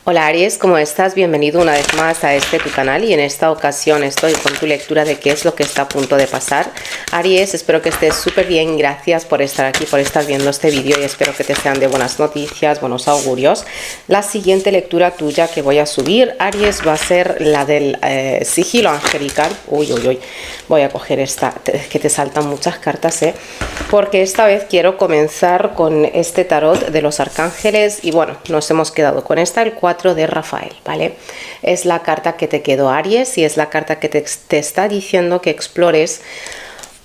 Hola Aries, ¿cómo estás? Bienvenido una vez más a tu canal y en esta ocasión estoy con tu lectura de qué es lo que está a punto de pasar. Aries, espero que estés súper bien, gracias por estar aquí, por estar viendo este vídeo y espero que te sean de buenas noticias, buenos augurios. La siguiente lectura tuya que voy a subir, Aries, va a ser la del sigilo angelical. Uy, voy a coger esta, que te saltan muchas cartas, porque esta vez quiero comenzar con este tarot de los arcángeles y bueno, nos hemos quedado con esta, el 4 de Rafael, ¿vale? Es la carta que te quedó, Aries, y es la carta que te está diciendo que explores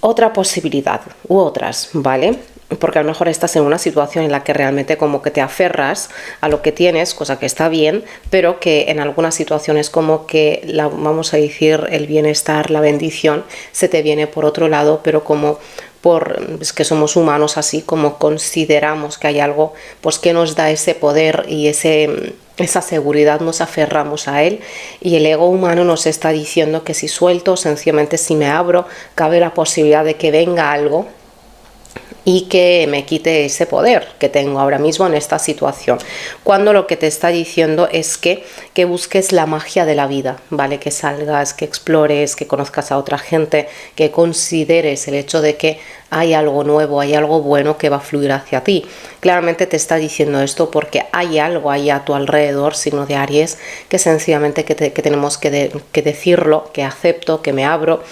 otra posibilidad u otras, ¿vale? Porque a lo mejor estás en una situación en la que realmente como que te aferras a lo que tienes, cosa que está bien, pero que en algunas situaciones como que vamos a decir, el bienestar, la bendición, se te viene por otro lado, pero como es que somos humanos, así como consideramos que hay algo pues que nos da ese poder y esa seguridad, nos aferramos a él y el ego humano nos está diciendo que si suelto, sencillamente si me abro, cabe la posibilidad de que venga algo y que me quite ese poder que tengo ahora mismo en esta situación, cuando lo que te está diciendo es que busques la magia de la vida, ¿vale? Que salgas, que explores, que conozcas a otra gente, que consideres el hecho de que hay algo nuevo, hay algo bueno que va a fluir hacia ti. Claramente te está diciendo esto porque hay algo ahí a tu alrededor, signo de Aries, que sencillamente que tenemos que decirlo, que acepto, que me abro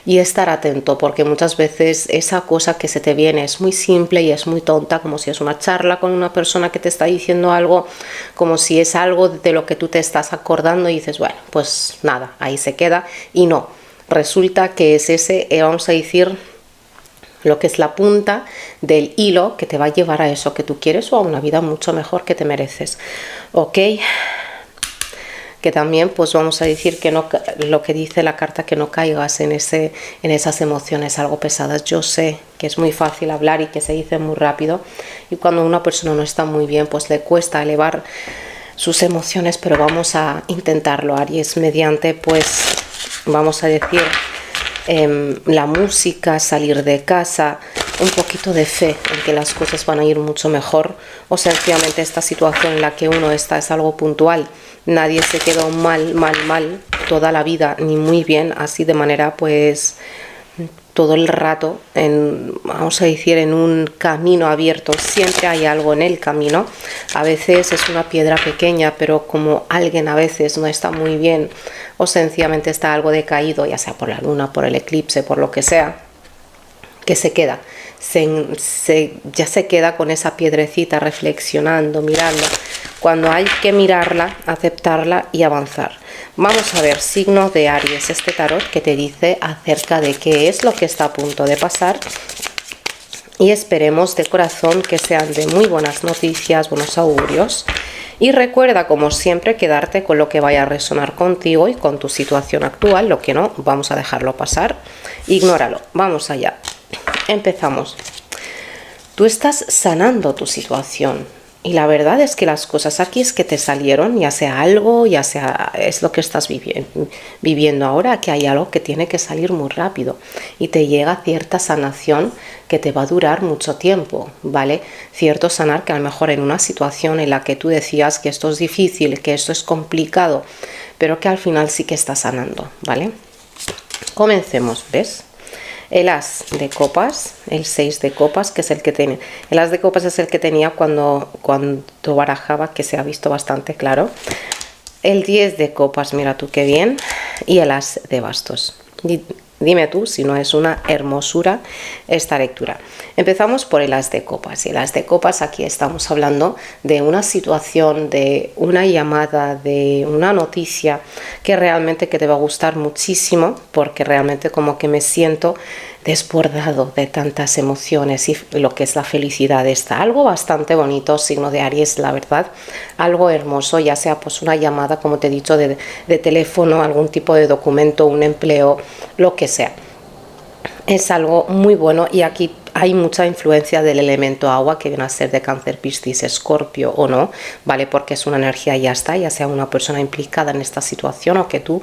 y estar atento, porque muchas veces esa cosa que se te viene es muy simple y es muy tonta, como si es una charla con una persona que te está diciendo algo, como si es algo de lo que tú te estás acordando y dices, bueno, pues nada, ahí se queda, y no, resulta que es ese, vamos a decir, lo que es la punta del hilo que te va a llevar a eso que tú quieres o a una vida mucho mejor que te mereces, ¿ok? Que también pues vamos a decir que no, lo que dice la carta, que no caigas en esas emociones algo pesadas. Yo sé que es muy fácil hablar y que se dice muy rápido y cuando una persona no está muy bien pues le cuesta elevar sus emociones, pero vamos a intentarlo, Aries, mediante pues vamos a decir la música, salir de casa, un poquito de fe en que las cosas van a ir mucho mejor, o sencillamente esta situación en la que uno está es algo puntual. Nadie se quedó mal toda la vida, ni muy bien, así de manera pues todo el rato, vamos a decir, en un camino abierto. Siempre hay algo en el camino. A veces es una piedra pequeña, pero como alguien a veces no está muy bien o sencillamente está algo decaído, ya sea por la luna, por el eclipse, por lo que sea, que se queda. Ya se queda con esa piedrecita reflexionando, mirando, cuando hay que mirarla, aceptarla y avanzar. Vamos a ver, signo de Aries, este tarot que te dice acerca de qué es lo que está a punto de pasar y esperemos de corazón que sean de muy buenas noticias, buenos augurios. Y recuerda, como siempre, quedarte con lo que vaya a resonar contigo y con tu situación actual. Lo que no, vamos a dejarlo pasar, ignóralo. Vamos allá. Empezamos. Tú estás sanando tu situación y la verdad es que las cosas aquí es que te salieron, ya sea algo, ya sea es lo que estás viviendo ahora, que hay algo que tiene que salir muy rápido y te llega cierta sanación que te va a durar mucho tiempo, ¿vale? Cierto sanar que a lo mejor en una situación en la que tú decías que esto es difícil, que esto es complicado, pero que al final sí que está sanando, ¿vale? Comencemos, ¿ves? El as de copas, el 6 de copas, que es el que tiene. El as de copas es el que tenía cuando barajaba, que se ha visto bastante claro. El 10 de copas, mira tú qué bien. Y el as de bastos. Dime tú si no es una hermosura esta lectura. Empezamos por el as de copas. Y el as de copas, aquí estamos hablando de una situación, de una llamada, de una noticia que realmente que te va a gustar muchísimo, porque realmente como que me siento desbordado de tantas emociones y lo que es la felicidad está. Algo bastante bonito, signo de Aries, la verdad. Algo hermoso, ya sea pues una llamada, como te he dicho, de teléfono, algún tipo de documento, un empleo, lo que sea. Es algo muy bueno y aquí hay mucha influencia del elemento agua, que viene a ser de Cáncer, Piscis, Escorpio o no, ¿vale? Porque es una energía y ya está, ya sea una persona implicada en esta situación o que tú,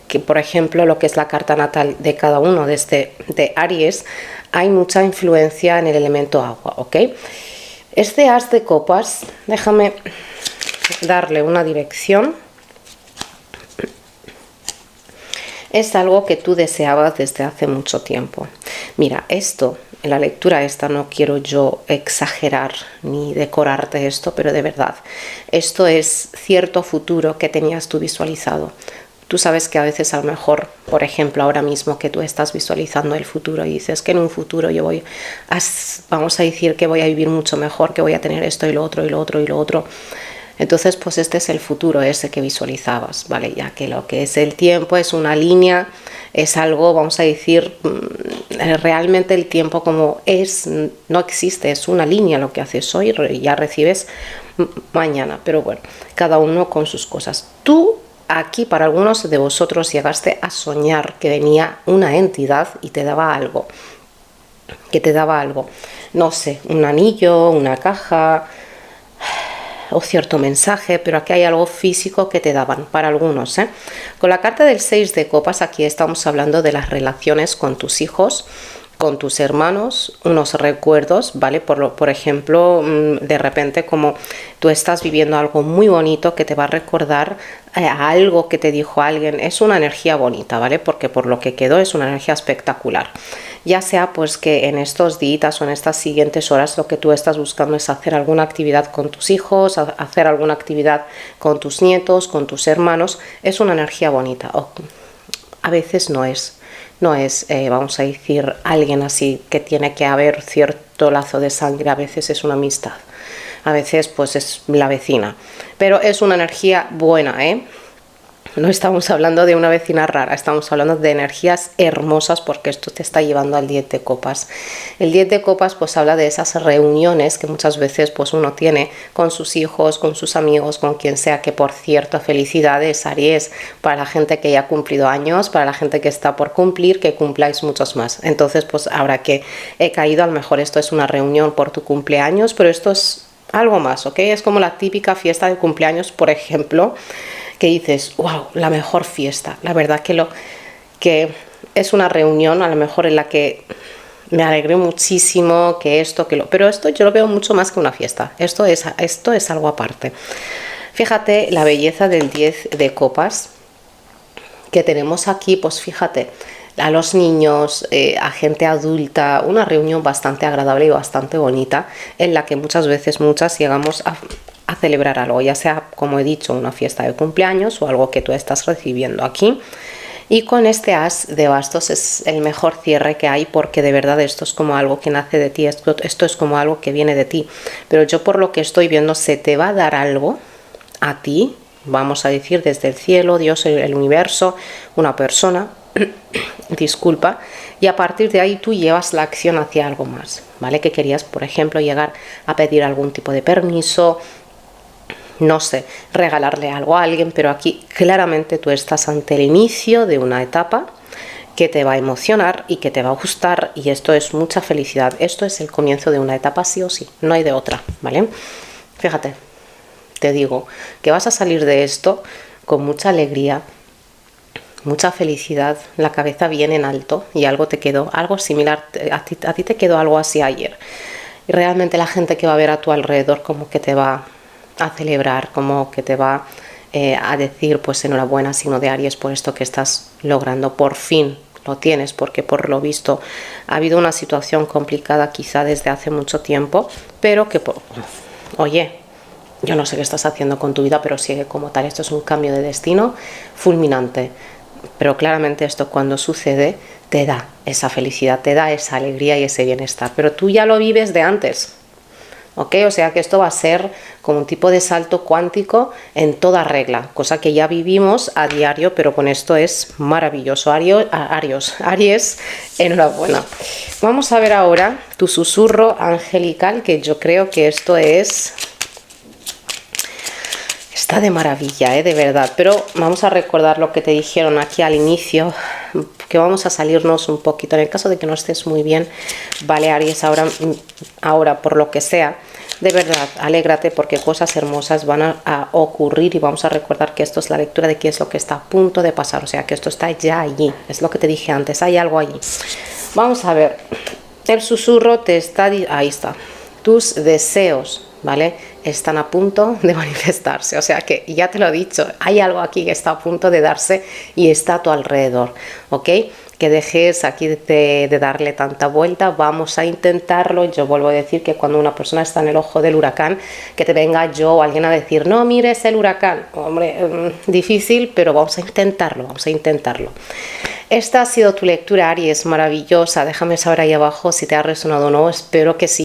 que por ejemplo lo que es la carta natal de cada uno de Aries, hay mucha influencia en el elemento agua, ¿ok? Este as de copas, déjame darle una dirección. Es algo que tú deseabas desde hace mucho tiempo. Mira, esto, en la lectura esta no quiero yo exagerar ni decorarte esto, pero de verdad, esto es cierto futuro que tenías tú visualizado. Tú sabes que a veces a lo mejor, por ejemplo, ahora mismo que tú estás visualizando el futuro y dices que en un futuro yo voy a, vamos a decir que voy a vivir mucho mejor, que voy a tener esto y lo otro y lo otro y lo otro. Entonces, pues este es el futuro ese que visualizabas, ¿vale? Ya que lo que es el tiempo es una línea, es algo, vamos a decir, realmente el tiempo como es, no existe, es una línea lo que haces hoy y ya recibes mañana. Pero bueno, cada uno con sus cosas. Tú, aquí, para algunos de vosotros, llegaste a soñar que venía una entidad y te daba algo. Que te daba algo. No sé, un anillo, una caja o cierto mensaje, pero aquí hay algo físico que te daban para algunos, ¿eh? Con la carta del 6 de copas aquí estamos hablando de las relaciones con tus hijos, con tus hermanos, unos recuerdos, ¿vale? Por ejemplo, de repente como tú estás viviendo algo muy bonito que te va a recordar a algo que te dijo alguien, es una energía bonita, ¿vale? Porque por lo que quedó es una energía espectacular. Ya sea pues que en estos días o en estas siguientes horas lo que tú estás buscando es hacer alguna actividad con tus hijos, hacer alguna actividad con tus nietos, con tus hermanos, es una energía bonita. O a veces no es, vamos a decir, alguien así que tiene que haber cierto lazo de sangre, a veces es una amistad, a veces pues es la vecina, pero es una energía buena, ¿eh? No estamos hablando de una vecina rara, estamos hablando de energías hermosas porque esto te está llevando al 10 de copas. El 10 de copas pues habla de esas reuniones que muchas veces pues uno tiene con sus hijos, con sus amigos, con quien sea, que por cierto, felicidades Aries, para la gente que ya ha cumplido años, para la gente que está por cumplir, que cumpláis muchos más. Entonces pues ahora que he caído, a lo mejor esto es una reunión por tu cumpleaños, pero esto es algo más, ¿ok? Es como la típica fiesta de cumpleaños, por ejemplo, que dices, wow, la mejor fiesta. La verdad que es una reunión a lo mejor en la que me alegré muchísimo, que esto, que lo... Pero esto yo lo veo mucho más que una fiesta. Esto es algo aparte. Fíjate la belleza del 10 de copas que tenemos aquí, pues fíjate, a los niños, a gente adulta, una reunión bastante agradable y bastante bonita, en la que muchas veces, llegamos a celebrar algo, ya sea, como he dicho, una fiesta de cumpleaños o algo que tú estás recibiendo aquí. Y con este as de bastos es el mejor cierre que hay, porque de verdad esto es como algo que nace de ti, esto es como algo que viene de ti. Pero yo, por lo que estoy viendo, se te va a dar algo a ti, vamos a decir, desde el cielo, Dios, el universo, una persona, disculpa, y a partir de ahí tú llevas la acción hacia algo más, ¿vale? Que querías, por ejemplo, llegar a pedir algún tipo de permiso, no sé, regalarle algo a alguien, pero aquí claramente tú estás ante el inicio de una etapa que te va a emocionar y que te va a gustar, y esto es mucha felicidad. Esto es el comienzo de una etapa sí o sí, no hay de otra, ¿vale? Fíjate, te digo que vas a salir de esto con mucha alegría, mucha felicidad, la cabeza bien en alto, y algo te quedó, algo similar, a ti te quedó algo así ayer. Y realmente la gente que va a ver a tu alrededor como que te va a celebrar, como que te va a decir pues enhorabuena, signo de Aries, por esto que estás logrando, por fin lo tienes, porque por lo visto ha habido una situación complicada quizá desde hace mucho tiempo, pero que oye, yo no sé qué estás haciendo con tu vida, pero sigue como tal. Esto es un cambio de destino fulminante, pero claramente esto, cuando sucede, te da esa felicidad, te da esa alegría y ese bienestar, pero tú ya lo vives de antes, ¿ok? O sea que esto va a ser como un tipo de salto cuántico en toda regla, cosa que ya vivimos a diario, pero con esto es maravilloso. Aries, enhorabuena. Vamos a ver ahora tu susurro angelical, que yo creo que esto está de maravilla, de verdad. Pero vamos a recordar lo que te dijeron aquí al inicio, que vamos a salirnos un poquito. En el caso de que no estés muy bien, vale, Aries, ahora por lo que sea, de verdad, alégrate, porque cosas hermosas van a ocurrir, y vamos a recordar que esto es la lectura de qué es lo que está a punto de pasar. O sea, que esto está ya allí, es lo que te dije antes, hay algo allí. Vamos a ver, el susurro te está... Ahí está. Tus deseos ¿vale? Están a punto de manifestarse, o sea que ya te lo he dicho, hay algo aquí que está a punto de darse y está a tu alrededor, ¿ok? Que dejes aquí de darle tanta vuelta, vamos a intentarlo. Yo vuelvo a decir que cuando una persona está en el ojo del huracán, que te venga yo o alguien a decir, no mires el huracán, hombre, difícil, pero vamos a intentarlo, vamos a intentarlo. Esta ha sido tu lectura, Aries, maravillosa. Déjame saber ahí abajo si te ha resonado o no, espero que sí.